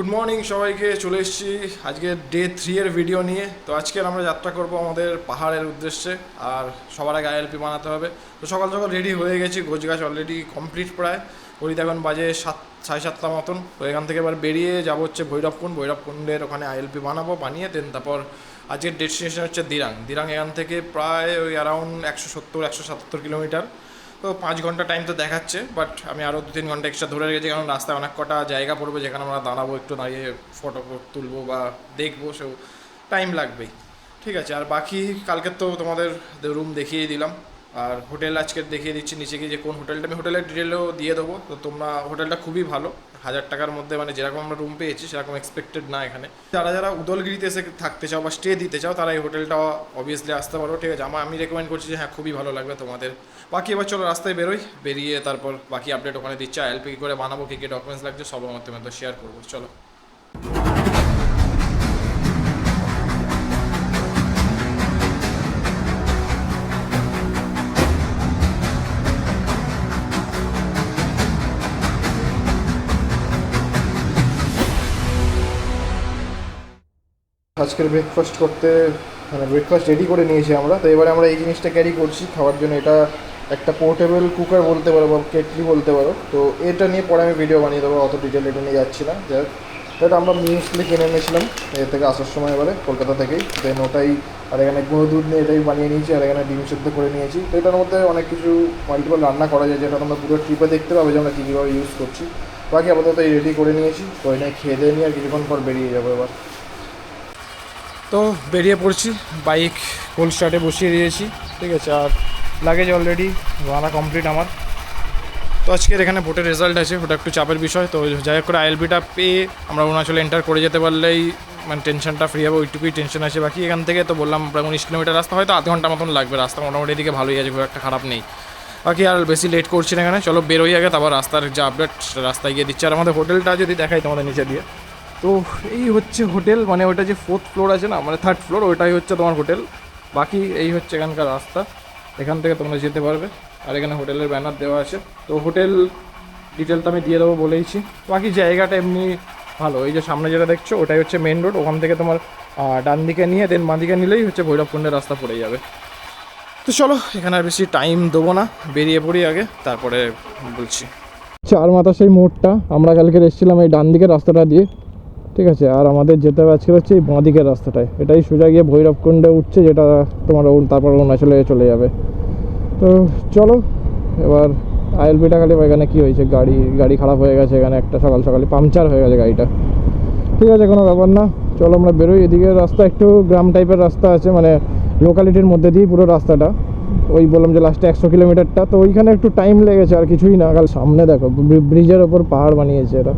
Good morning সবাইকে। চলে এসেছি আজকে ডে 3 এর ভিডিও নিয়ে। তো আজকে আমরা যাত্রা করব আমাদের পাহাড়ের উদ্দেশ্যে, আর সবার আগে আইএলপি বানাতে হবে। তো সকাল সকাল রেডি হয়ে গেছি, গোছগাছ অলরেডি কমপ্লিট প্রায়। ঘড়িতে এখন বাজে 7, 7:30 মতন। তো এখান থেকে এবার বেরিয়ে যাবো হচ্ছে ভৈরবকুণ্ডের ওখানে আইএলপি বানাবো, বানিয়ে দেন তারপর আজকের ডেস্টিনেশন হচ্ছে দিরাং এখান থেকে প্রায় ওই অ্যারাউন্ড 170-177 কিলোমিটার। তো 5 ঘন্টা টাইম তো দেখাচ্ছে, বাট আমি আরও 2-3 ঘন্টা এক্সট্রা ধরে রেখেছি, কারণ রাস্তায় অনেক কটা জায়গা পড়বে যেখানে আমরা দাঁড়াবো, একটু দাঁড়িয়ে ফটো তুলবো বা দেখবো, সেও টাইম লাগবেই। ঠিক আছে, আর বাকি কালকে তো তোমাদের রুম দেখিয়ে দিলাম, আর হোটেল আজকে দেখিয়ে দিচ্ছি নিচে গিয়ে যে কোন হোটেলটা। আমি হোটেলের ডিটেলও দিয়ে দেবো। তো তোমরা, হোটেলটা খুবই ভালো, 1000 টাকার মধ্যে, মানে যেরকম আমরা রুম পেয়েছি সেরকম এক্সপেক্টেড না এখানে। যারা যারা উদলগিরিতে এসে থাকতে চাও বা স্টে দিতে চাও, তারা এই হোটেলটা অবভিয়াসলি আসতে পারো। ঠিক আছে, আমি রেকমেন্ড করছি যে হ্যাঁ, খুবই ভালো লাগবে তোমাদের। বাকি এবার চলো রাস্তায় বেরোই, বেরিয়ে তারপর বাকি আপডেট ওখানে দিচ্ছে। আইএলপি কী করে বানাবো, কী কী ডকুমেন্টস লাগছে সব আমার তোমাদের শেয়ার করবো। চলো। আজকের ব্রেকফাস্ট করতে, মানে ব্রেকফাস্ট রেডি করে নিয়েছি আমরা। তো এবারে আমরা এই জিনিসটা ক্যারি করছি খাওয়ার জন্য। এটা একটা পোর্টেবল কুকার বলতে পারো বা কেটলি বলতে পারো। তো এটা নিয়ে পরে আমি ভিডিও বানিয়ে দেবো, অত ডিটেল এটা নিয়ে যাচ্ছি না। যাই হোক, এটা আমরা মিউসলি কিনে এনেছিলাম এর থেকে আসার সময় এবারে কলকাতা থেকেই। দেন ওটাই, আর এখানে গুঁড়ো দুধ নিয়ে এটাই বানিয়ে নিয়েছি, আর এখানে ডিম সেদ্ধ করে নিয়েছি। তো এটার মধ্যে অনেক কিছু মাল্টিপল রান্না করা যায়, যেটা তোমরা পুরো ট্রিপে দেখতে পাবে যে আমরা কী কীভাবে ইউজ করছি। বাকি আপাতত এই রেডি করে নিয়েছি। তো এটা খেয়ে দিয়ে নিয়ে আর কিছুক্ষণ পর বেরিয়ে যাবো এবার। তো বেরিয়ে পড়ছি, বাইক কোল্ড স্টার্টে বসিয়ে দিয়েছি। ঠিক আছে, আর লাগেজ অলরেডি রানা কমপ্লিট আমার। তো আজকের এখানে ভোটের রেজাল্ট আছে, ওটা একটু চাপের বিষয়। তো যাই হোক করে আইএলবিটা পেয়ে আমরা অরুণাচলে এন্টার করে যেতে পারলেই মানে টেনশনটা ফ্রি হবে, ওইটুকুই টেনশন আছে। বাকি এখান থেকে তো বললাম প্রায় 19 কিলোমিটার রাস্তা, হয়তো আধ ঘন্টা মতন লাগবে। রাস্তা মোটামুটি এদিকে ভালোই আছে, খুব একটা খারাপ নেই। বাকি আর বেশি লেট করছি না এখানে, চলো বেরোই আগে, তারপর রাস্তার যা আপডেট রাস্তায় গিয়ে দিচ্ছে। আর আমাদের হোটেলটা যদি দেখাই তোমাদের নিচে দিয়ে, তো এই হচ্ছে হোটেল, মানে ওটা যে 4th ফ্লোর আছে না, মানে 3rd ফ্লোর, ওইটাই হচ্ছে তোমার হোটেল। বাকি এই হচ্ছে এখানকার রাস্তা, এখান থেকে তোমরা যেতে পারবে। আর এখানে হোটেলের ব্যানার দেওয়া আছে। তো হোটেল ডিটেল তো আমি দিয়ে দেবো বলেইছি। বাকি জায়গাটা এমনি ভালো। এই যে সামনে যেটা দেখছো ওটাই হচ্ছে মেন রোড, ওখান থেকে তোমার ডান দিকে নিয়ে দেন বাঁ দিকে নিলেই হচ্ছে ভৈরবকুণ্ডের রাস্তা পড়ে যাবে। তো চলো, এখানে আর বেশি টাইম দেবো না, বেরিয়ে পড়ি আগে, তারপরে বলছি। চার মাথা সেই মোড়টা আমরা কালকে এসেছিলাম এই ডান দিকের রাস্তাটা দিয়ে। ঠিক আছে, আর আমাদের যেতে হবে আজকে হচ্ছে এই বাঁ দিকের রাস্তাটায়, এটাই সোজা গিয়ে ভৈরবকুণ্ডে উঠছে, যেটা তোমার তারপর অরুণাচলে চলে যাবে। তো চলো এবার আইএলপিটা খালি, এখানে কী হয়েছে, গাড়ি খারাপ হয়ে গেছে এখানে একটা, সকাল সকালে পাংচার হয়ে গেছে গাড়িটা। ঠিক আছে, কোনো ব্যাপার না, চলো আমরা বেরোই। এদিকে রাস্তা একটু গ্রাম টাইপের রাস্তা আছে, মানে লোকালিটির মধ্যে দিয়েই পুরো রাস্তাটা। ওই বললাম যে লাস্টে 100 কিলোমিটারটা, তো ওইখানে একটু টাইম লেগেছে, আর কিছুই না। কাল সামনে দেখো ব্রিজের ওপর পাহাড় বানিয়েছে এরা।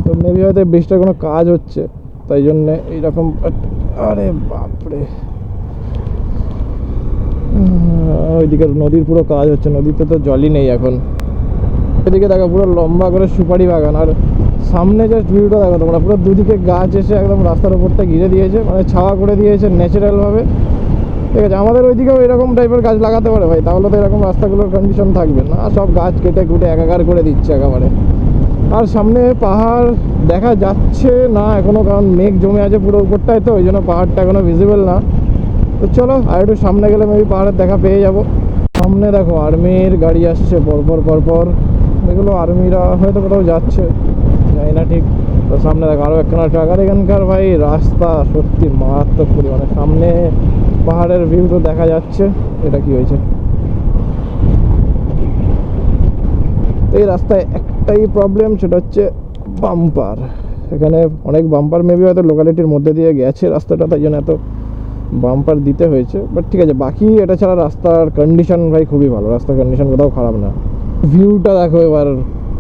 তো মেবি হয়তো ব্রিজটার কোনো কাজ হচ্ছে, তাই জন্যে এইরকম। আরে বাপরে, ওইদিকে নদীর পুরো কাজ হচ্ছে, নদীতে তো জলই নেই এখন। এদিকে দেখো পুরো লম্বা করে সুপারি বাগান, আর সামনে জাস্ট ভিউটা দেখো তোমরা, পুরো দুদিকে গাছ এসে একদম রাস্তার উপরটা ঘিরে দিয়েছে, মানে ছাওয়া করে দিয়েছে ন্যাচারালভাবে। ঠিক আছে, আমাদের ওইদিকেও এরকম টাইপের গাছ লাগাতে পারে ভাই, তাহলে তো এরকম রাস্তাগুলোর কন্ডিশন থাকবে না। সব গাছ কেটে কুটে একাকার করে দিচ্ছে একেবারে। আর সামনে পাহাড় দেখা যাচ্ছে না এখনও, কারণ মেঘ জমে আছে পুরো উপরটায়, তো ওই জন্য পাহাড়টা এখনও ভিজিবল না। তো চলো আর একটু সামনে গেলে মেবি পাহাড়ের দেখা পেয়ে যাব। সামনে দেখো আর্মির গাড়ি আসছে পরপর, এগুলো আর্মিরা হয়তো কোথাও যাচ্ছে, জানি না ঠিক। তো সামনে দেখো আরও একখানা ট্রাক। আর এখানকার ভাই রাস্তা সত্যি মারাত্মক পরিমাণে, সামনে পাহাড়ের ভিউ তো দেখা যাচ্ছে। এটা কি হয়েছে, এই রাস্তায় একটাই প্রবলেম, সেটা হচ্ছে বাম্পার। এখানে অনেক বাম্পার, মেবি হয়তো লোকালিটির মধ্যে দিয়ে গেছে রাস্তাটা, তাই জন্য এত বাম্পার দিতে হয়েছে। বাট ঠিক আছে, বাকি এটা ছাড়া রাস্তার কন্ডিশন ভাই খুবই ভালো, রাস্তার কন্ডিশন কোথাও খারাপ না। ভিউটা দেখো এবার,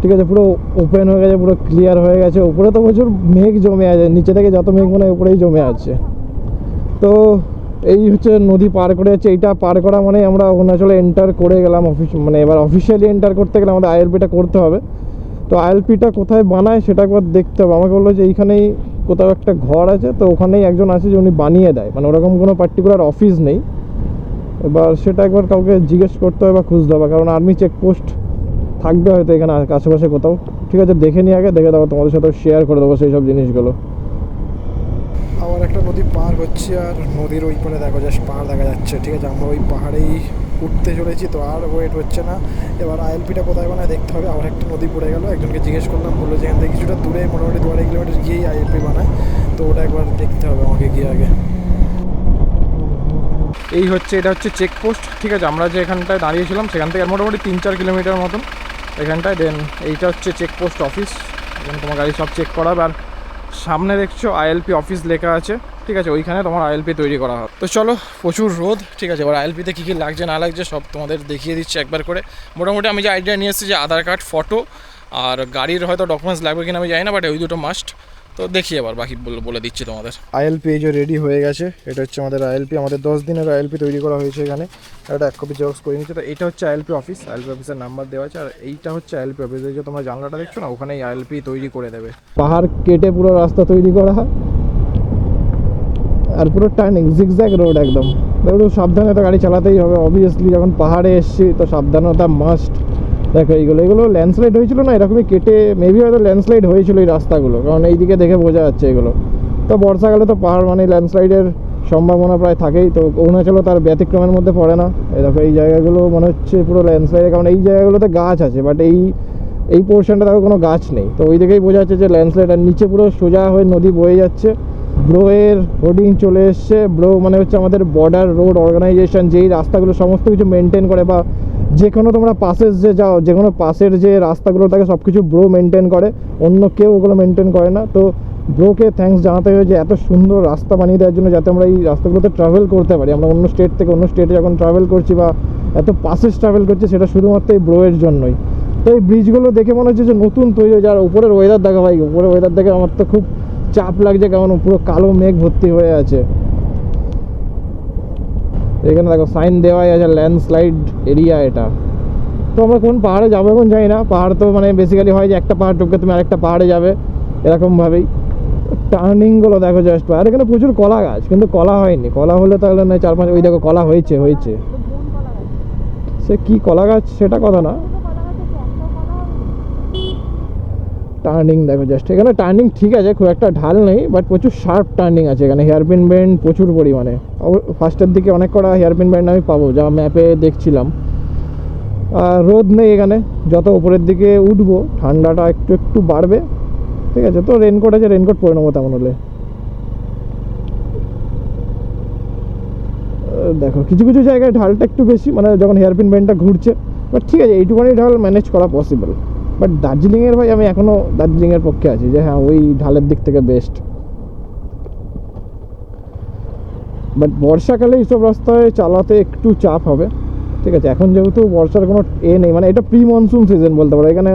ঠিক আছে, পুরো ওপেন হয়ে গেছে, পুরো ক্লিয়ার হয়ে গেছে। উপরে তো প্রচুর মেঘ জমে আছে, নিচে থেকে যত মেঘ মনে হয় উপরেই জমে আছে। তো এই হচ্ছে নদী পার করে যাচ্ছে, এইটা পার করা মানে আমরা অরুণাচলে এন্টার করে গেলাম মানে এবার অফিসিয়ালি এন্টার করতে গেলে আমাদের আইএলপিটা করতে হবে। তো আইএলপিটা কোথায় বানায় সেটা একবার দেখতে হবে। আমাকে বললো যে এইখানেই কোথাও একটা ঘর আছে, তো ওখানেই একজন আছে যে উনি বানিয়ে দেয়, মানে ওরকম কোনো পার্টিকুলার অফিস নেই। এবার সেটা একবার কাউকে জিজ্ঞেস করতে হবে বা খুঁজতে হবে, কারণ আর্মি চেকপোস্ট থাকবে হয়তো এখানে আশেপাশে কোথাও। ঠিক আছে, দেখে নিই আগে, দেখে তারপর তোমাদের সাথে শেয়ার করে দেবো সেই সব জিনিসগুলো। আবার একটা নদী পার হচ্ছে, আর নদীর ওই পারে দেখো জাস্ট পাহাড় দেখা যাচ্ছে। ঠিক আছে, আমরা ওই পাহাড়েই উঠতে চলেছি, তো আর ওয়েট হচ্ছে না। এবার আইএলপিটা কোথায় বানায় দেখতে হবে। আবার একটা নদী পড়ে গেল, একজনকে জিজ্ঞেস করলাম, বললো যেখান থেকে কিছুটা দূরে মোটামুটি 2-2.5 কিলোমিটার গিয়েই আইএলপি বানায়, তো ওটা একবার দেখতে হবে আমাকে গিয়ে আগে। এই হচ্ছে, এটা হচ্ছে চেকপোস্ট। ঠিক আছে, আমরা যে এখানটায় দাঁড়িয়েছিলাম সেখান থেকে মোটামুটি 3-4 কিলোমিটার মতন এখানটায়। দেন এইটা হচ্ছে চেকপোস্ট অফিস, এখানে তোমার গাড়ি সব চেক করা হবে। আর সামনে দেখছো আইএলপি অফিস লেখা আছে। ঠিক আছে, ওইখানে তোমার আইএলপি তৈরি করা হয়। তো চলো, প্রচুর রোদ। ঠিক আছে, এবার আইএলপিতে কী কী লাগছে না লাগছে সব তোমাদের দেখিয়ে দিচ্ছি একবার করে। মোটামুটি আমি যে আইডিয়া নিয়ে এসেছি যে আধার কার্ড, ফটো আর গাড়ির হয়তো ডকুমেন্টস লাগবে কিনা আমি জানি না, বাট ওই দুটো মাস্ট। তো দেখি এবার বাকি বলে দিচ্ছি তোমাদের। আইএলপি এই যে রেডি হয়ে গেছে, এটা হচ্ছে আমাদের আইএলপি। আমাদের 10 দিনের আইএলপি তৈরি করা হয়েছে এখানে। একটা 1 কপি জেরক্স করে নিচ্ছে। তো এটা হচ্ছে আইএলপি অফিস, আইএলপি অফিসের নাম্বার দেওয়া আছে। আর এইটা হচ্ছে আইএলপি অফিস, এই যে তোমরা জানলাটা দেখছো না, ওখানেই আইএলপি তৈরি করে দেবে। পাহাড় কেটে পুরো রাস্তা তৈরি করা হয়, আর পুরো টার্নিং জিগজ্যাগ রোড একদম। একটু সাবধানে তো গাড়ি চালাতেই হবে অবভিয়াসলি, যখন পাহাড়ে এসছি তো সাবধানতা মাস্ট। দেখো এগুলো ল্যান্ডস্লাইড হয়েছিল না, এরকমই কেটে মেবি হয়তো ল্যান্ডস্লাইড হয়েছিল এই রাস্তাগুলো, কারণ এইদিকে দেখে বোঝা যাচ্ছে এগুলো। তো বর্ষাকালে তো পাহাড় মানে ল্যান্ডস্লাইডের সম্ভাবনা প্রায় থাকেই, তো অরুণাচলও তার ব্যতিক্রমের মধ্যে পড়ে না। এই দেখো এই জায়গাগুলো মনে হচ্ছে পুরো ল্যান্ডস্লাইডের, কারণ এই জায়গাগুলোতে গাছ আছে, বাট এই পোর্শনটা দেখো কোনো গাছ নেই। তো ওই দিকেই বোঝা যাচ্ছে যে ল্যান্ডস্লাইড। আর নিচে পুরো সোজা হয়ে নদী বয়ে যাচ্ছে। ব্রোয়ের হোর্ডিং চলে এসছে। ব্রো মানে হচ্ছে আমাদের বর্ডার রোড অর্গানাইজেশন, যেই রাস্তাগুলো সমস্ত কিছু মেনটেন করে, বা যে কোনো তোমরা পাসের যে যাও, যে কোনো পাসের যে রাস্তাগুলো থাকে সব কিছু ব্রো মেনটেন করে, অন্য কেউ ওগুলো মেনটেন করে না। তো ব্রোকে থ্যাঙ্কস জানাতে হবে যে এত সুন্দর রাস্তা বানিয়ে দেওয়ার জন্য, যাতে আমরা এই রাস্তাগুলোতে ট্রাভেল করতে পারি। আমরা অন্য স্টেট থেকে অন্য স্টেটে যখন ট্রাভেল করছি বা এত পাসেস ট্রাভেল করছি, সেটা শুধুমাত্র এই ব্রোয়ের জন্যই। তো এই ব্রিজগুলো দেখে মনে হচ্ছে যে নতুন তৈরি হয়েছে। আর উপরের ওয়েদার দেখা ভাই, উপরের ওয়েদার দেখে আমার তো খুব চাপ লাগছে, কারণ পুরো কালো মেঘ ভর্তি হয়ে আছে। এখানে দেখো সাইন দেওয়াই আছে, ল্যান্ডস্লাইড এরিয়া এটা। তো আমরা কোন পাহাড়ে যাবো এখন জানি না। পাহাড় তো মানে বেসিক্যালি হয় যে একটা পাহাড় টপকে তুমি আরেকটা পাহাড়ে যাবে, এরকমভাবেই। টার্নিংগুলো দেখো জাস্ট। আর এখানে প্রচুর কলা গাছ, কিন্তু কলা হয়নি। কলা হলে তাহলে না 4-5, ওই দেখো কলা হয়েছে। সে কি কলা গাছ সেটা কথা না, টার্নিং দেখো জাস্ট। এখানে টার্নিং ঠিক আছে, খুব একটা ঢাল নেই, বাট প্রচুর শার্প টার্নিং আছে এখানে। হেয়ারপিন বেন্ড প্রচুর পরিমাণে। ফার্স্টের দিকে অনেক কটা হেয়ারপিন বেন্ড আমি পাবো, যা ম্যাপে দেখছিলাম। রোদ নেই এখানে। যত উপরের দিকে উঠবো ঠান্ডাটা একটু বাড়বে। ঠিক আছে, তো রেনকোট আছে, রেনকোট পরে নেবো তেমন হলে। দেখো কিছু কিছু জায়গায় ঢালটা একটু বেশি, মানে যখন হেয়ারপিন বেন্ডটা ঘুরছে। বাট ঠিক আছে, এইটুকুনি ঢাল ম্যানেজ করা পসিবল। বাট দার্জিলিংয়ের ভাই, আমি এখনও দার্জিলিংয়ের পক্ষে আছি যে হ্যাঁ ওই ঢালের দিক থেকে বেস্ট। বাট বর্ষাকালে এইসব রাস্তায় চালাতে একটু চাপ হবে। ঠিক আছে, এখন যেহেতু বর্ষার কোনো নেই, মানে এটা প্রি মনসুন সিজন বলতে পারো। এখানে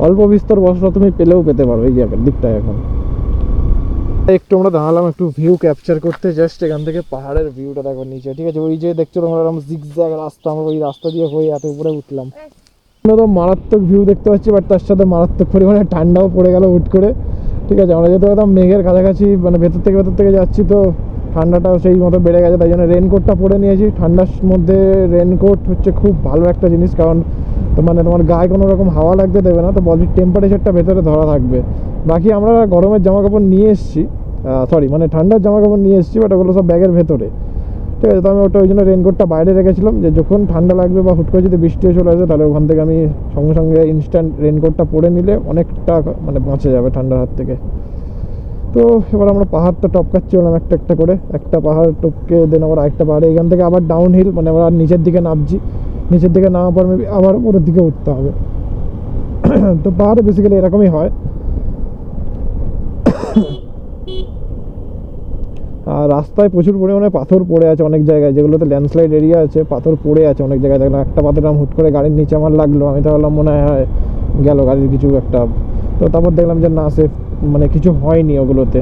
অল্প বিস্তর বর্ষা তুমি পেতে পারো এই জায়গার দিকটায়। এখন একটু আমরা দাঁড়ালাম একটু ভিউ ক্যাপচার করতে, জাস্ট এখান থেকে পাহাড়ের ভিউটা দেখো নিচে। ঠিক আছে, ওই যে দেখছো তোমরা এরকম জিগজ্যাগ রাস্তা, আমরা ওই রাস্তা দিয়ে হয়ে এত উপরে উঠলাম। তো মারাত্মক ভিউ দেখতে পাচ্ছি, বাট তার সাথে মারাত্মক পরিমাণে ঠান্ডাও পড়ে গেল হুট করে। ঠিক আছে, আমরা যেহেতু একদম মেঘের কাছাকাছি, মানে ভেতর থেকে যাচ্ছি, তো ঠান্ডাটাও সেই মতো বেড়ে গেছে। তাই জন্য রেনকোটটা পরে নিয়েছি। ঠান্ডার মধ্যে রেনকোট হচ্ছে খুব ভালো একটা জিনিস, কারণ মানে তোমার গায়ে কোনো রকম হাওয়া লাগতে দেবে না, তো বডির টেম্পারেচারটা ভেতরে ধরা থাকবে। বাকি আমরা গরমের জামাকাপড় নিয়ে এসেছি, মানে ঠান্ডার জামাকাপড় নিয়ে এসেছি, বাট ওগুলো সব ব্যাগের ভেতরে। ঠিক আছে, তো আমি ওই জন্য রেনকোটটা বাইরে রেখেছিলাম, যে যখন ঠান্ডা লাগবে বা হুট করে যদি বৃষ্টিও চলে আসে, তাহলে ওখান থেকে আমি সঙ্গে সঙ্গে ইনস্ট্যান্ট রেনকোটটা পরে নিলে অনেকটা মানে বাঁচে যাবে ঠান্ডার হাত থেকে। তো এবার আমরা পাহাড়টা টপকাচ্ছি হলাম একটা করে। একটা পাহাড় টপকে দেন আবার আরেকটা পাহাড়ে, এখান থেকে আবার ডাউন হিল, মানে আমরা নিচের দিকে নামছি। নিচের দিকে নামার পর মেবি আবার উপরের দিকে উঠতে হবে। তো পাহাড়ে বেসিক্যালি এরকমই হয়। আর রাস্তায় প্রচুর পরিমাণে পাথর পড়ে আছে অনেক জায়গায়, যেগুলোতে ল্যান্ডস্লাইড এরিয়া আছে, পাথর পড়ে আছে অনেক জায়গায়। দেখলাম একটা পাথর হুট করে গাড়ির নিচে আমার লাগলো, আমি তো ভাবলাম মনে হয় গেল গাড়ির কিছু একটা। তো তারপর দেখলাম যে না, সেফ, মানে কিছু হয়নি ওগুলোতে।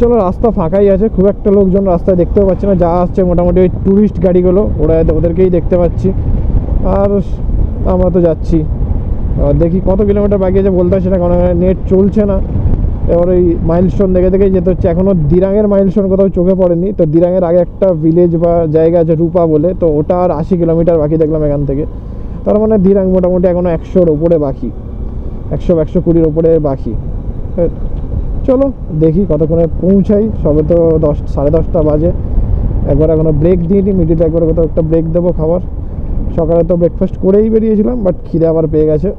চলো, রাস্তা ফাঁকাই আছে, খুব একটা লোকজন রাস্তায় দেখতেও পাচ্ছি না। যা আসছে মোটামুটি ওই ট্যুরিস্ট গাড়িগুলো, ওদেরকেই দেখতে পাচ্ছি। আর আমরা তো যাচ্ছি, দেখি কত কিলোমিটার বাকি আছে বলতে পারছি না, কারণ নেট চলছে না। এবার ওই মাইলস্টোন দেখে দেখে যেতে হচ্ছে। এখনও দিরাঙের মাইলস্টোন কোথাও চোখে পড়েনি। তো দিরাঙের আগে একটা ভিলেজ বা জায়গা আছে রূপা বলে, তো ওটা আর 80 কিলোমিটার বাকি দেখলাম এখান থেকে। তার মানে দিরাং মোটামুটি এখনও 100-র ওপরে বাকি, 100-120-র ওপরে বাকি। চলো দেখি কতক্ষণে পৌঁছাই। সবে তো 10-10:30 বাজে। একবার এখনও ব্রেক দিইনি, মিডিলে একবার কোথাও একটা ব্রেক দেবো খাবার। সকালে তো ব্রেকফাস্ট করেই বেরিয়েছিলাম, বাট খিদে আবার পেয়ে গেছে।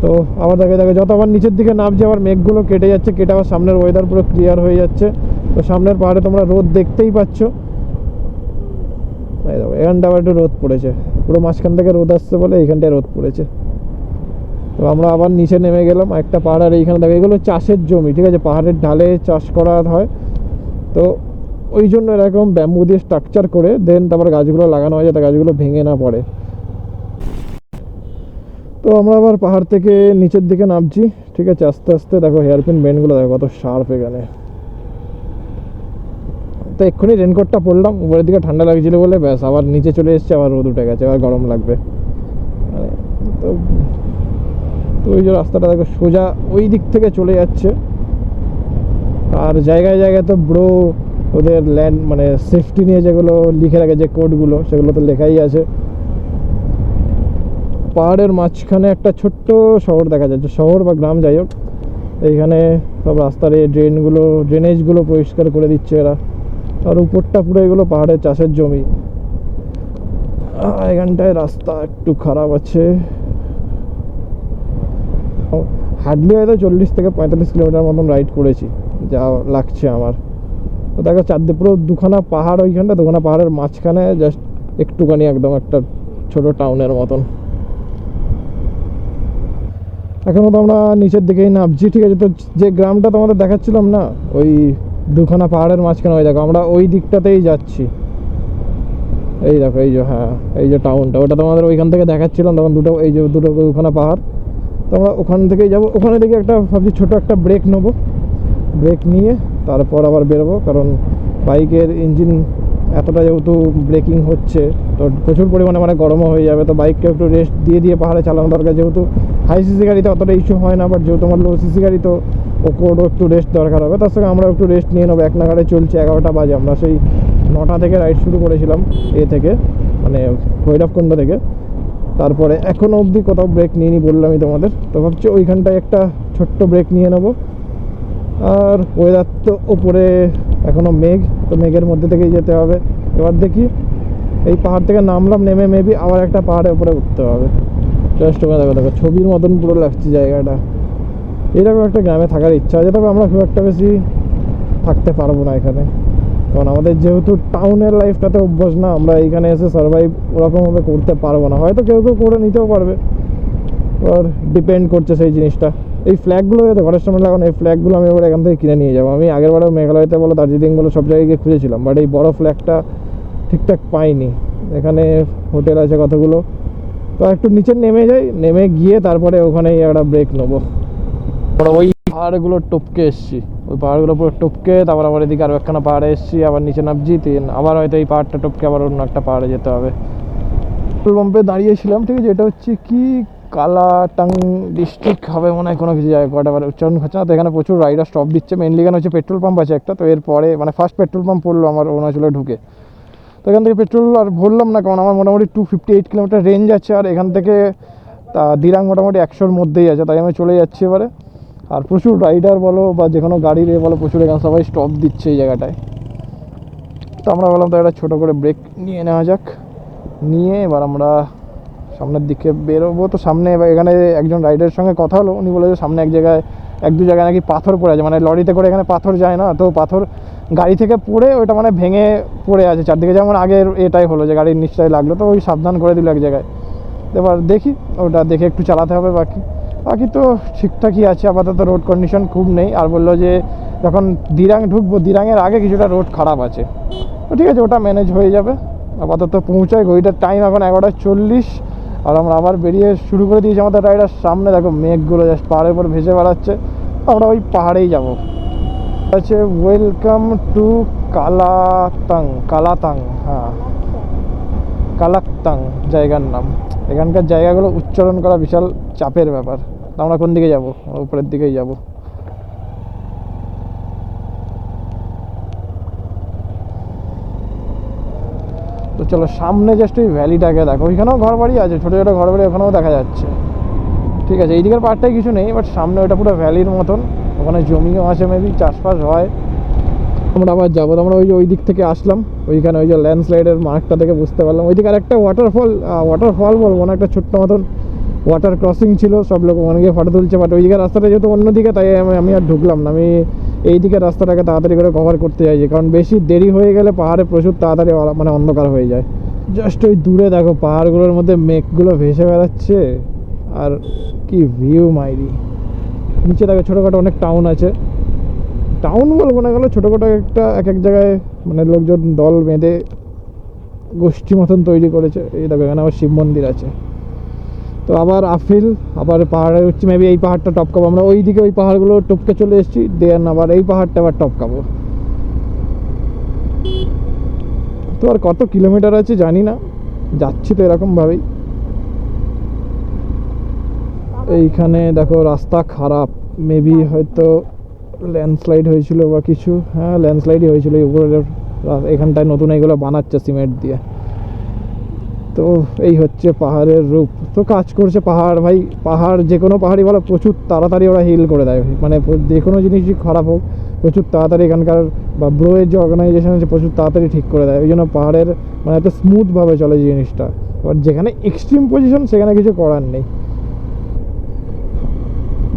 তো আবার দেখে যত আবার নিচের দিকে নামছে আবার মেঘগুলো কেটে যাচ্ছে, কেটে আবার সামনের ওয়েদার পুরো ক্লিয়ার হয়ে যাচ্ছে। তো সামনের পাহাড়ে তোমরা রোদ দেখতেই পাচ্ছ। এই দেখো এখানটা আবার একটু রোদ পড়েছে, পুরো মাঝখান থেকে রোদ আসছে বলে এইখানটায় রোদ পড়েছে। তো আমরা আবার নিচে নেমে গেলাম একটা পাহাড়। আর এইখানে দেখো এগুলো চাষের জমি, ঠিক আছে, পাহাড়ের ঢালে চাষ করা হয়। তো ওই জন্য এরকম ব্যাম্বু দিয়ে স্ট্রাকচার করে দেন তারপর গাছগুলো লাগানো হয় যাতে গাছগুলো ভেঙে না পড়ে। তো আমরা আবার পাহাড় থেকে নিচের দিকে নামছি, ঠিক আছে, আস্তে আস্তে। দেখো হেয়ারপিন বেন্ডগুলো দেখো কত শার্প এখানে। তো এক্ষুনি রেনকোটটা পরলাম, উপরের দিকে ঠান্ডা লাগছিল বলে ব্যাস আবার নিচে চলে এসেছে, আবার রোদ উঠে গেছে, আবার গরম লাগবে। মানে তো তো ওই যে রাস্তাটা দেখো সোজা ওই দিক থেকে চলে যাচ্ছে। আর জায়গায় জায়গায় তো ব্রো ওদের ল্যান্ড মানে সেফটি নিয়ে যেগুলো লিখে রাখে, যে কোডগুলো, সেগুলো তো লেখাই আছে। পাহাড়ের মাঝখানে একটা ছোট্ট শহর দেখা যাচ্ছে, শহর বা গ্রাম যাই হোক। এইখানে সব রাস্তার এই ড্রেনেজগুলো পরিষ্কার করে দিচ্ছে এরা। আর উপরটা পুরো এগুলো পাহাড়ের চাষের জমি। এখানটায় রাস্তা একটু খারাপ আছে, হার্ডলি হয়তো 40-45 কিলোমিটার মতন রাইড করেছি যা লাগছে আমার। তো দেখো চারদিকে পুরো দুখানা পাহাড়, ওইখানটা দুখানা পাহাড়ের মাঝখানে জাস্ট একটুখানি একদম একটা ছোট টাউনের মতন। এখনও তো আমরা নিচের দিকেই নামছি, ঠিক আছে। তো যে গ্রামটা তোমাদের দেখাচ্ছিলাম না, ওই দুখানা পাহাড়ের মাঝখানে, ওই দেখো আমরা ওই দিকটাতেই যাচ্ছি। এই দেখো এই যে, হ্যাঁ এই যে টাউনটা, ওটা তোমাদের ওইখান থেকে দেখাচ্ছিলাম তখন। এই যে দুখানা পাহাড়। তো আমরা ওখান থেকেই যাবো। ওখানে দেখে একটা ভাবছি ছোটো একটা ব্রেক নেবো, ব্রেক নিয়ে তারপর আবার বেরোবো। কারণ বাইকের ইঞ্জিন এতটা যেহেতু ব্রেকিং হচ্ছে, তো প্রচুর পরিমাণে মানে গরমও হয়ে যাবে। তো বাইককে একটু রেস্ট দিয়ে পাহাড়ে চালানো দরকার। যেহেতু হাই সিসি গাড়িতে অতটা ইস্যু হয় না, বাট যেহেতু আমার লো সিসি গাড়ি, তো ওকেও একটু রেস্ট দরকার হবে। তার সঙ্গে আমরা একটু রেস্ট নিয়ে নেবো। এক নাগাড়ে চলছে, 11টা বাজে। আমরা সেই 9টা থেকে রাইড শুরু করেছিলাম, থেকে মানে ভৈরবকুণ্ড থেকে। তারপরে এখনও অবধি কোথাও ব্রেক নিয়ে বললামই তোমাদের। তো ভাবছি ওইখানটায় একটা ছোট্ট ব্রেক নিয়ে নেবো। আর ওয়েদার তো ওপরে এখনও মেঘ, তো মেঘের মধ্যে থেকেই যেতে হবে। এবার দেখি এই পাহাড় থেকে নামলাম, নেমে মেবি আবার একটা পাহাড়ের উপরে উঠতে হবে। জাস্ট ওখানে দেখো ছবির মতন পুরো লাগছে জায়গাটা। এইরকম একটা গ্রামে থাকার ইচ্ছা আছে, তবে আমরা খুব একটা বেশি থাকতে পারবো না এখানে। কারণ আমাদের যেহেতু টাউনের লাইফটাতে অভ্যাস না, আমরা এইখানে এসে সার্ভাইভ ওরকমভাবে করতে পারবো না। হয়তো কেউ কেউ করে নিতেও পারবে, আর ডিপেন্ড করছে সেই জিনিসটা। এই ফ্ল্যাগগুলো যাতে ঘরের সামনে লাগানো, এই ফ্ল্যাগগুলো আমি এবার এখান থেকে কিনে নিয়ে যাবো। আমি আগেরবারও মেঘালয়তে বলো, দার্জিলিং বলো, সব জায়গায় গিয়ে খুঁজেছিলাম, বাট এই বড় ফ্ল্যাগটা ঠিকঠাক পাইনি। এখানে হোটেল আছে কতগুলো। তো একটু নিচে নেমে যাই, নেমে গিয়ে তারপরে ওখানেই একটা ব্রেক নেবো। ওই পাহাড়গুলো টপকে এসছি, ওই পাহাড়গুলো পুরো টপকে তারপর আবার এদিকে আরও একখানা পাহাড়ে এসছি, আবার নিচে নামছি, আবার হয়তো এই পাহাড়টা টপকে আবার অন্য একটা পাহাড়ে যেতে হবে। পেট্রোল পাম্পে দাঁড়িয়েছিলাম, ঠিক আছে। এটা হচ্ছে কি কালাটাং ডিস্ট্রিক্ট হবে মনে হয়, কোনো কিছু জায়গা কটা উচ্চারণ হচ্ছে না। তো এখানে প্রচুর রাইডার স্টপ দিচ্ছে। মেনলি এখানে হচ্ছে পেট্রোল পাম্প আছে একটা। তো এরপরে মানে ফার্স্ট পেট্রোল পাম্প পড়লো আমার অরুণাচলে ঢুকে। তো এখান থেকে পেট্রোল আর ভরলাম না, কারণ আমার মোটামুটি 258 কিলোমিটার রেঞ্জ আছে। আর এখান থেকে দিরাং মোটামুটি 100-র মধ্যেই আছে, তাই আমি চলে যাচ্ছি এবারে। আর প্রচুর রাইডার বলো বা যে কোনো গাড়ির বলো, প্রচুর এখানে সবাই স্টপ দিচ্ছে এই জায়গাটায়। তো আমরা বললাম তো একটা ছোটো করে ব্রেক নিয়ে নেওয়া যাক। নিয়ে এবার আমরা সামনের দিকে বেরোবো। তো সামনে এবার এখানে একজন রাইডারের সঙ্গে কথা হলো, উনি বলে যে সামনে এক দু জায়গায় নাকি পাথর পড়ে আছে, মানে লরিতে করে এখানে পাথর যায় না, তো পাথর গাড়ি থেকে পড়ে ওইটা মানে ভেঙে পড়ে আছে চারদিকে। যেমন আগের এটাই হলো যে গাড়ির নিচটায় লাগলো, তো ওই সাবধান করে দিল এক জায়গায়। এবার দেখি ওটা দেখে একটু চালাতে হবে। বাকি তো ঠিকঠাকই আছে আপাতত, রোড কন্ডিশন খুব নেই। আর বললো যে যখন দিরাং ঢুকবো, দিরাংয়ের আগে কিছুটা রোড খারাপ আছে, তো ঠিক আছে ওটা ম্যানেজ হয়ে যাবে। আপাতত পৌঁছায়, ঘড়িটার টাইম এখন 11:40। আর আমরা আবার বেরিয়ে শুরু করে দিয়েছি আমাদের রাইডার। সামনে দেখো মেঘগুলো জাস্ট পাহাড়ের উপর ভেসে বেড়াচ্ছে। আমরা ওই পাহাড়েই যাবো। আছে ওয়েলকাম টু কালাতাং, হ্যাঁ কালাকতাং জায়গার নাম। এখানকার জায়গাগুলো উচ্চারণ করা বিশাল চাপের ব্যাপার। আমরা কোন দিকে যাব? উপরের দিকেই যাব। চলো সামনে জাস্ট ওই ভ্যালিটাকে দেখো, ওইখানেও ঘর বাড়ি আছে, ছোটো ছোটো ঘর বাড়ি ওখানেও দেখা যাচ্ছে। ঠিক আছে, এইদিকের পার্টটাই কিছু নেই, বাট সামনে ওটা পুরো ভ্যালির মতন, ওখানে জমিও আছে, মেবি চাষবাস হয়। আমরা আবার যাবো, আমরা ওই দিক থেকে আসলাম, ওইখানে ওই যে ল্যান্ডস্লাইডের মার্কটা থেকে বুঝতে পারলাম ওইদিকে আর একটা ওয়াটারফল বলবো না, একটা ছোট্ট মতন ওয়াটার ক্রসিং ছিল, সব লোক অনেকে ফটো তুলছে, বাট ওইদিকে রাস্তাটা যেহেতু অন্যদিকে, তাই আমি আর ঢুকলাম না। আমি এই দিকের রাস্তাটাকে তাড়াতাড়ি করে কভার করতে চাইছি, কারণ বেশি দেরি হয়ে গেলে পাহাড়ে প্রচুর তাড়াতাড়ি মানে অন্ধকার হয়ে যায়। জাস্ট ওই দূরে দেখো পাহাড়গুলোর মধ্যে মেঘগুলো ভেসে বেড়াচ্ছে, আর কি ভিউ মাইরি। নিচে দেখো ছোটোখাটো অনেক টাউন আছে, টাউন বলবো না, গেলো ছোটোখাটো একটা এক এক জায়গায় মানে লোকজন দল বেঁধে গোষ্ঠী মতন তৈরি করেছে। এই দেখো এখানে আবার শিব মন্দির আছে। তো আবার আবার পাহাড়ে হচ্ছে, মেবি এই পাহাড়টা টপকাবো আমরা, ওই দিকে ওই পাহাড়গুলো টপকে চলে এসেছি, দেন আবার এই পাহাড়টা আবার টপকাবো। তো আর কত কিলোমিটার আছে জানি না, যাচ্ছি তো এরকমভাবেই। এইখানে দেখো রাস্তা খারাপ, মেবি হয়তো ল্যান্ডস্লাইড হয়েছিল বা কিছু, হ্যাঁ ল্যান্ডস্লাইডই হয়েছিল। উপরের এখানটায় নতুন এইগুলো বানাচ্ছে সিমেন্ট দিয়ে। তো এই হচ্ছে পাহাড়ের রূপ। তো কাজ করছে পাহাড়, ভাই পাহাড় যে কোনো পাহাড়ই বলো প্রচুর তাড়াতাড়ি ওরা হিল করে দেয়, মানে যে কোনো জিনিসই খারাপ হোক প্রচুর তাড়াতাড়ি এখানকার বা ব্রোয়ের যে অর্গানাইজেশন আছে প্রচুর তাড়াতাড়ি ঠিক করে দেয়। ওই জন্য পাহাড়ের মানে এত স্মুথভাবে চলে জিনিসটা। এবার যেখানে এক্সট্রিম পজিশন সেখানে কিছু করার নেই।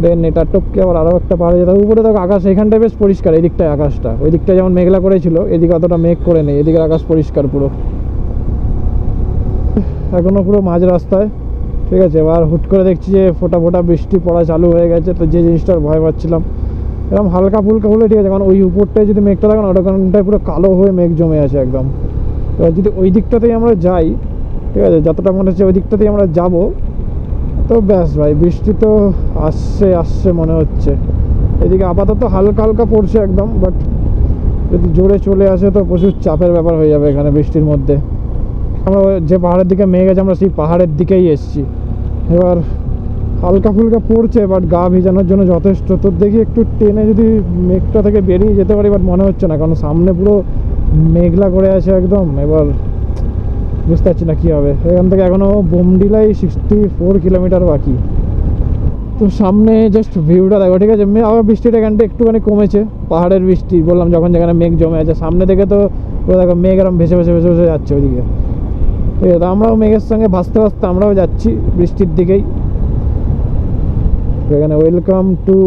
দেন এটা টপকে আবার আরও একটা পাহাড়ে যেতে, উপরে দেখো আকাশ এখানটায় বেশ পরিষ্কার, এই দিকটায় আকাশটা, ওই দিকটা যেমন মেঘলা করেছিল এদিকে অতটা মেঘ করে নেই, এদিকে আকাশ পরিষ্কার পুরো। এখনও পুরো মাঝ রাস্তায়। ঠিক আছে, এবার হুট করে দেখছি যে ফোঁটা ফোঁটা বৃষ্টি পড়া চালু হয়ে গেছে। তো যে জিনিসটার ভয় পাচ্ছিলাম, এরকম হালকা ফুলকা হলে ঠিক আছে, কারণ ওই উপরটায় যদি মেঘটা থাকে না, ওটাখানটায় পুরো কালো হয়ে মেঘ জমে আছে একদম। এবার যদি ওই দিকটাতেই আমরা যাই, ঠিক আছে, যতটা মনে হচ্ছে ওই দিকটাতেই আমরা যাব, তো ব্যাস ভাই বৃষ্টি তো আসছে মনে হচ্ছে। এদিকে আপাতত হালকা হালকা পড়ছে একদম, বাট যদি জোরে চলে আসে তো প্রচুর চাপের ব্যাপার হয়ে যাবে এখানে বৃষ্টির মধ্যে। আমরা যে পাহাড়ের দিকে মেঘ আছে আমরা সেই পাহাড়ের দিকেই এসেছি। এবার হালকা ফুলকা পড়ছে, বাট গা ভিজানোর জন্য যথেষ্ট। তো দেখি একটু টেনে যদি মেঘটা থেকে বেরিয়ে যেতে পারি, বাট মনে হচ্ছে না, কারণ সামনে পুরো মেঘলা করে আছে একদম। এবার বুঝতে পারছি না কী হবে। এখান থেকে এখনও বোমডিলাই 64 কিলোমিটার বাকি। তো সামনে জাস্ট ভিউটা দেখো, ঠিক আছে। আবার বৃষ্টিটা এখানটা একটুখানি কমেছে, পাহাড়ের বৃষ্টি বললাম যখন, যেখানে মেঘ জমে আছে সামনে থেকে, তো পুরো দেখো মেঘ এরম ভেসে ভেসে ভেসে ভেসে যাচ্ছে ওইদিকে। ঠিক আছে, আমরাও মেঘের সঙ্গে ভাসতে ভাসতে আমরাও যাচ্ছি বৃষ্টির দিকেই। এখানে ওয়েলকাম টু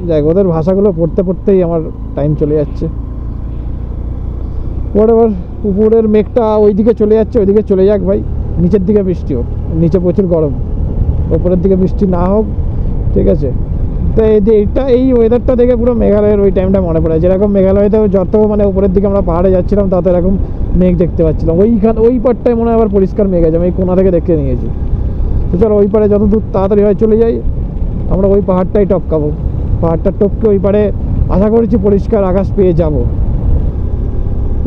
যাই, ওদের ভাষাগুলো পড়তে পড়তেই আমার টাইম চলে যাচ্ছে। এবার উপরের মেঘটা ওইদিকে চলে যাচ্ছে, ওইদিকে চলে যাক ভাই, নিচের দিকে বৃষ্টি হোক। নিচে প্রচুর গরম, ওপরের দিকে বৃষ্টি না হোক, ঠিক আছে। তো এই ওয়েদারটা দেখে পুরো মেঘালয়ের ওই টাইমটা মনে পড়ে, যেরকম মেঘালয়তেও যত মানে উপরের দিকে আমরা পাহাড়ে যাচ্ছিলাম তত এরকম মেঘ দেখতে পাচ্ছিলাম। ওই পারটায় মনে হয় আবার পরিষ্কার মেঘ আছে, আমি এই কোনা থেকে দেখে নিয়েছি। তো চলো ওই পারে যত দূর তাড়াতাড়ি হয় চলে যাই, আমরা ওই পাহাড়টাই টপকাবো। পাহাড়টা টপকে ওই পারে আশা করছি পরিষ্কার আকাশ পেয়ে যাব।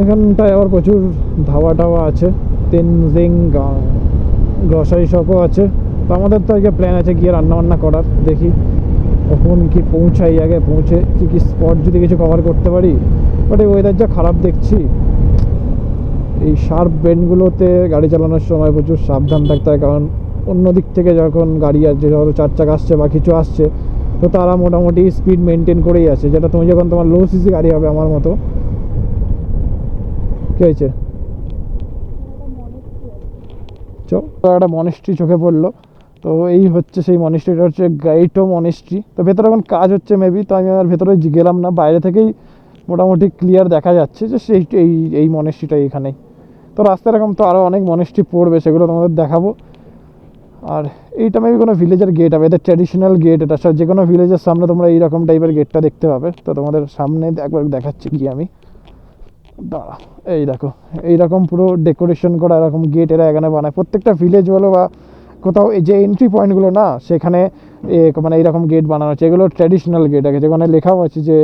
এখানটায় আবার প্রচুর ধাবা টাওয়া আছে, তেনজিং গ্রসারি শপও আছে। তো আমাদের তো আজকে প্ল্যান আছে গিয়ে রান্নাবান্না করার, দেখি কখন কি পৌঁছাই, আগে পৌঁছে কি স্পট যদি কিছু কভার করতে পারি। বাট এই ওয়েদার যা খারাপ দেখছি, এই শার্প বেন্ডগুলোতে গাড়ি চালানোর সময় প্রচুর সাবধান থাকতে হয়, কারণ অন্য দিক থেকে যখন গাড়ি আসছে, ধরো 4 চাকা আসছে বা কিছু আসছে, তো তারা মোটামুটি স্পিড মেনটেন করেই আছে, যেটা তুমি যখন তোমার লো সিসি গাড়ি হবে আমার মতো। কী হয়েছে? একটা মনেস্ট্রি চোখে পড়লো। তো এই হচ্ছে সেই মনেস্ট্রিটা, হচ্ছে গাইটো মনেস্ট্রি। তো ভেতরে এখন কাজ হচ্ছে মেবি, তো আমি আর ভেতরে গেলাম না, বাইরে থেকেই মোটামুটি ক্লিয়ার দেখা যাচ্ছে যে সেই এই মনেস্ট্রিটা এইখানেই। তো রাস্তায় এরকম তো আরও অনেক মনেস্ট্রি পড়বে, সেগুলো তোমাদের দেখাবো। আর এইটা মেবি কোনো ভিলেজের গেট হবে, এদের ট্র্যাডিশনাল গেট এটা। যে কোনো ভিলেজের সামনে তোমরা এইরকম টাইপের গেটটা দেখতে পাবে। তো তোমাদের সামনে একবার দেখাচ্ছি কি আমি, দাঁড়া, এই দেখো এইরকম পুরো ডেকোরেশন করা এরকম গেট এরা এখানে বানায়। প্রত্যেকটা ভিলেজ বলো বা কোথাও এই যে এন্ট্রি পয়েন্টগুলো না, সেখানে মানে এইরকম গেট বানানো হচ্ছে। এগুলো ট্র্যাডিশনাল গেট আছে, যেখানে লেখাও আছে যে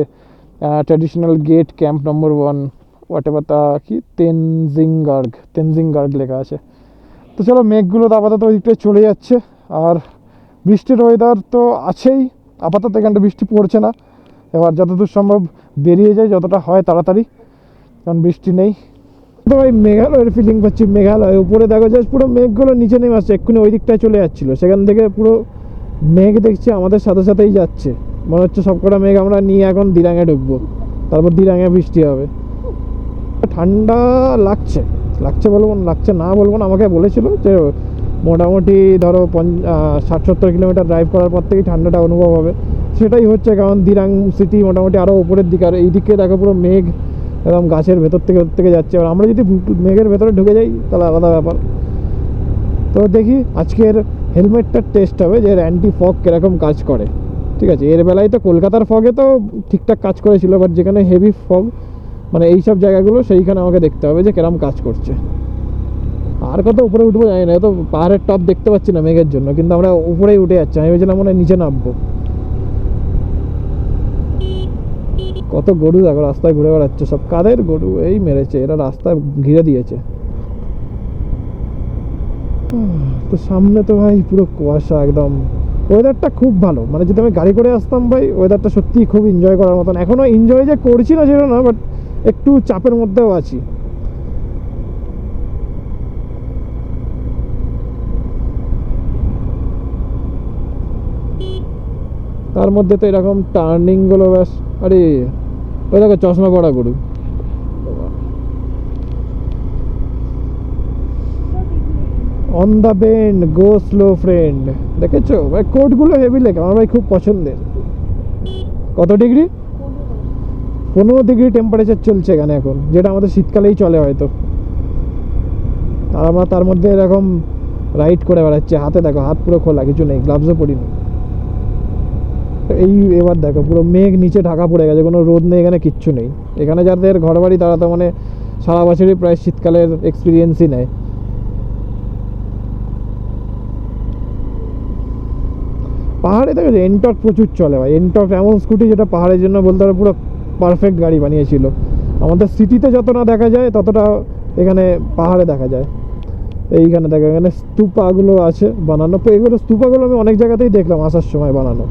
traditional gate camp number 1 what, তা কি তেনজিং গার্গ লেখা আছে। তো চলো মেঘগুলো তো আপাতত ওই দিকটায় চলে যাচ্ছে, আর বৃষ্টির ওয়েদার তো আছেই। আপাতত এখানটা বৃষ্টি পড়ছে না, এবার যতদূর সম্ভব বেরিয়ে যায় যতটা হয় তাড়াতাড়ি, কারণ বৃষ্টি নেই। তো ভাই মেঘালয়ের ফিলিং পাচ্ছি। মেঘালয় উপরে দেখো জাস্ট পুরো মেঘগুলো নিচে নেমে আসছে, এক্ষুনি ওই দিকটায় চলে যাচ্ছিলো, সেখান থেকে পুরো মেঘ দেখছি আমাদের সাথে সাথেই যাচ্ছে। মনে হচ্ছে সবকটা মেঘ আমরা নিয়ে এখন দিরাঙে ঢুকবো, তারপর দিরাঙে বৃষ্টি হবে। ঠান্ডা লাগছে, লাগছে বলবো না, লাগছে না বলবো না। আমাকে বলেছিল যে মোটামুটি ধরো 60-70 কিলোমিটার ড্রাইভ করার পর থেকেই ঠান্ডাটা অনুভব হবে। সেটাই হচ্ছে, কারণ দিরাং সিটি মোটামুটি আরও উপরের দিকে, আর এই দিকে দেখো পুরো মেঘ একদম গাছের ভেতর থেকে যাচ্ছে। আর আমরা যদি মেঘের ভেতরে ঢুকে যাই তাহলে আলাদা ব্যাপার। তো দেখি আজকের হেলমেটটার টেস্ট হবে যে এর অ্যান্টি ফগ কীরকম কাজ করে। ঠিক আছে, এর বেলায় তো কলকাতার ফগে তো ঠিকঠাক কাজ করেছিল, বাট যেখানে হেভি ফগ মানে এইসব জায়গাগুলো, সেইখানে আমাকে দেখতে হবে যে কেরম কাজ করছে। আর কত উপরে উঠবো জানি না, তো পাহাড়ের টপ দেখতে পাচ্ছি না মেঘের জন্য, কিন্তু আমরা উপরেই উঠে যাচ্ছি। আমি ভেবেছিলাম মনে হয় নিচে নামবো। কত গরু দেখো রাস্তায় ঘুরে বেড়াচ্ছে, সব কাদের গরু এই মেরেছে, এরা রাস্তায় ঘিরে দিয়েছে। তো সামনে তো ভাই পুরো কুয়াশা একদম। ওয়েদারটা খুব ভালো, মানে যদি আমি গাড়ি করে আসতাম ভাই ওয়েদারটা সত্যিই খুব এনজয় করার মতন। এখনও এনজয় যে করছি না সেটা না, বাট একটু চাপের মধ্যেও আছি। তার মধ্যে তো এরকম টার্নিংগুলো ব্যাস। আরে ওই দেখো চশমা পড়া গরু। On the bend go slow friend, দেখেছো ভাই কোডগুলো হেভি লেখা, আমার ভাই খুব পছন্দের। কত ডিগ্রি? 15 ডিগ্রি টেম্পারেচার চলছে এখানে এখন, যেটা আমাদের শীতকালেই চলে হয়তো। আর আমরা তার মধ্যে এরকম রাইড করে বেড়াচ্ছি। হাতে দেখো হাত পুরো খোলা, কিছু নেই, গ্লাভসও পরিনি। এই এবার দেখো পুরো মেঘ নিচে ঢাকা পড়ে গেছে, কোনো রোদ নেই এখানে, কিচ্ছু নেই। এখানে যাদের ঘর বাড়ি তারা তো মানে সারা বছরই প্রায় শীতকালের এক্সপিরিয়েন্সই নেয়। পাহাড়ে দেখো এনটক প্রচুর চলে ভাই। এনটক এমন স্কুটি যেটা পাহাড়ের জন্য বলতে পারো পুরো পারফেক্ট গাড়ি বানিয়েছিল। আমাদের সিটিতে যত না দেখা যায় ততটা এখানে পাহাড়ে দেখা যায়। এইখানে দেখো এখানে স্তূপাগুলো আছে বানানো, তো এগুলো স্তূপাগুলো আমি অনেক জায়গাতেই দেখলাম আসার সময় বানানো।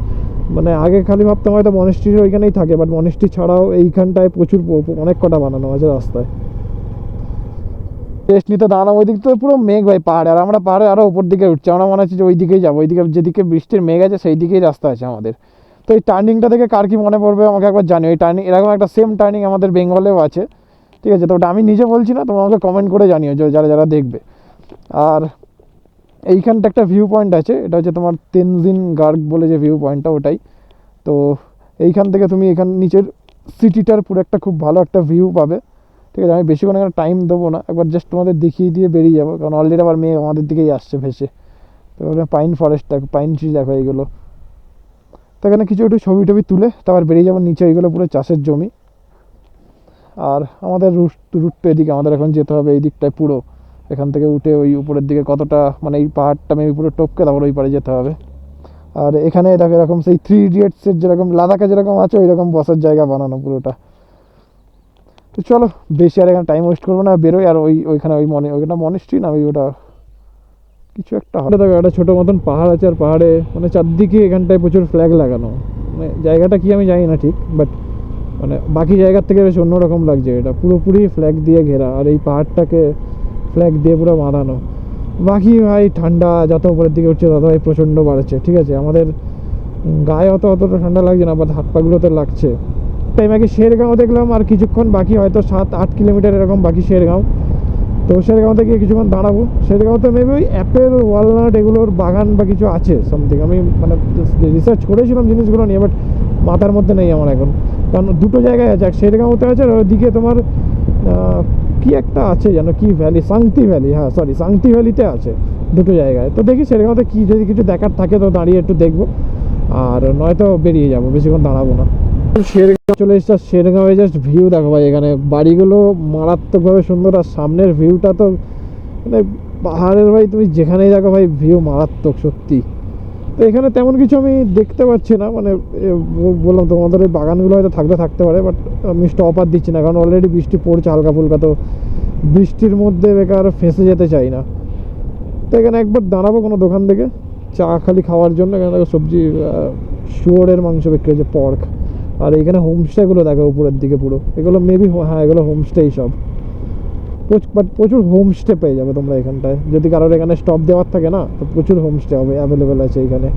মানে আগে খালি ভাবতাম হয়তো মনেস্ট্রির ওইখানেই থাকে, বাট মনেস্ট্রি ছাড়াও এইখানটায় প্রচুর অনেক কটা বানানো আছে রাস্তায়। টেস্ট নিতে দাঁড়ানো ওই দিক তো পুরো মেঘ ভাই পাহাড়ে, আর আমরা পাহাড়ে আরও উপর দিকে উঠছি। আমরা মনে হচ্ছে যে ওই দিকেই যাবো, ওইদিকে যেদিকে বৃষ্টির মেঘ আছে সেই দিকেই রাস্তা আছে আমাদের। তো এই টার্নিংটা থেকে কার কি মনে পড়বে আমাকে একবার জানি। ওই টার্নিং এরকম একটা সেম টার্নিং আমাদের বেঙ্গলেও আছে। ঠিক আছে, তো ওটা আমি নিজে বলছি না, তোমরা আমাকে কমেন্ট করে জানিও যে যারা যারা দেখবে। আর এইখানটা একটা ভিউ পয়েন্ট আছে, এটা হচ্ছে তোমার তেনজিং গার্গ বলে যে ভিউ পয়েন্টটা, ওটাই। তো এইখান থেকে তুমি এখান নিচের সিটিটার পুরো একটা খুব ভালো একটা ভিউ পাবে। ঠিক আছে, আমি বেশিক্ষণ এখানে টাইম দেবো না, একবার জাস্ট তোমাদের দেখিয়ে দিয়ে বেরিয়ে যাবো, কারণ অলরেডি আবার মেয়ে আমাদের দিকেই আসছে ভেসে। তো পাইন ফরেস্ট দেখো, পাইন ট্রি দেখো এইগুলো। তো এখানে কিছু একটু ছবি টবি তুলে তারপর বেরিয়ে যাবো নিচে। এইগুলো পুরো চাষের জমি। আর আমাদের রুটটা এদিকে, আমাদের এখন যেতে হবে এই দিকটায় পুরো। এখান থেকে উঠে ওই উপরের দিকে কতটা মানে এই পাহাড়টা মেবি পুরো টপকে তারপর ওই পারে যেতে হবে। আর এখানে দেখো এরকম সেই 3 ইডিয়টসের যেরকম লাদাখে যেরকম আছে ওই রকম বসার জায়গা বানানো পুরোটা। তো চলো বেশি আর এখানে টাইম ওয়েস্ট করবো না, বেরোই। আর ওইখানে ওইখানে মনেস্ট্রি না ওই ওটা কিছু একটা হবে। দেখো একটা ছোটো মতন পাহাড় আছে, আর পাহাড়ে মানে চারদিকে এখানটায় প্রচুর ফ্ল্যাগ লাগানো। মানে জায়গাটা কি আমি জানি না ঠিক, বাট মানে বাকি জায়গার থেকে বেশ অন্যরকম লাগছে। এটা পুরোপুরি ফ্ল্যাগ দিয়ে ঘেরা, আর এই পাহাড়টাকে ফ্ল্যাগ দিয়ে পুরো বাঁধানো। বাকি ভাই ঠান্ডা যত উপরের দিকে উঠছে তত ভাই প্রচণ্ড বাড়ছে। ঠিক আছে, আমাদের গায়ে অতটা ঠান্ডা লাগছে না, বাট হাত পাগুলোতে লাগছে। টাইম আগে শেরগাঁও দেখলাম, আর কিছুক্ষণ বাকি হয়তো 7-8 কিলোমিটার এরকম বাকি শেরগাঁও। তো শেরগাঁও থেকে কিছুক্ষণ দাঁড়াবো। শেরগাঁওতে মেবি ওই অ্যাপেল ওয়ালনাট এগুলোর বাগান বা কিছু আছে সামথিং। আমি মানে রিসার্চ করেছিলাম জিনিসগুলো নিয়ে, বাট মাথার মধ্যে নেই আমার এখন। কারণ দুটো জায়গায় আছে, এক শেরগাঁওতে আছে, আর ওইদিকে তোমার কি একটা আছে যেন, কি ভ্যালি, সাংতি ভ্যালি, হ্যাঁ সরি সাংতি ভ্যালিতে আছে। দুটো জায়গায়। তো দেখি শেরগাঁওতে কি যদি কিছু দেখার থাকে তো দাঁড়িয়ে একটু দেখবো, আর নয়তো বেরিয়ে যাবো, বেশিক্ষণ দাঁড়াবো না। শেরগাঁও চলে এসেছে। শেরগাঁওয়ে জাস্ট ভিউ দেখো ভাই, এখানে বাড়িগুলো মারাত্মকভাবে সুন্দর, আর সামনের ভিউটা তো মানে পাহাড়ের ভাই, তুমি যেখানেই দেখো ভাই ভিউ মারাত্মক সত্যি। তো এখানে তেমন কিছু আমি দেখতে পাচ্ছি না, মানে বললাম তোমাদের ওই বাগানগুলো হয়তো থাকতে পারে, বাট আমি স্টপ আর দিচ্ছি না, কারণ অলরেডি বৃষ্টি পড়ছে হালকা ফুলকা। তো বৃষ্টির মধ্যে বেকার ফেঁসে যেতে চাই না। তো এখানে একবার দাঁড়াবো কোনো দোকান থেকে চা খালি খাওয়ার জন্য। এখানে দেখো সবজি, শুয়োরের মাংস বিক্রি হচ্ছে, পর্ক। আর এখানে হোমস্টেগুলো দেখো উপরের দিকে পুরো, এগুলো মেবি হ্যাঁ এগুলো হোমস্টেই সব। বাট প্রচুর হোমস্টে পেয়ে যাবে তোমরা এখানটায়, যদি কারোর এখানে স্টপ দেওয়ার থাকে না, তো প্রচুর হোমস্টে হবে অ্যাভেলেবেল আছে এখানে।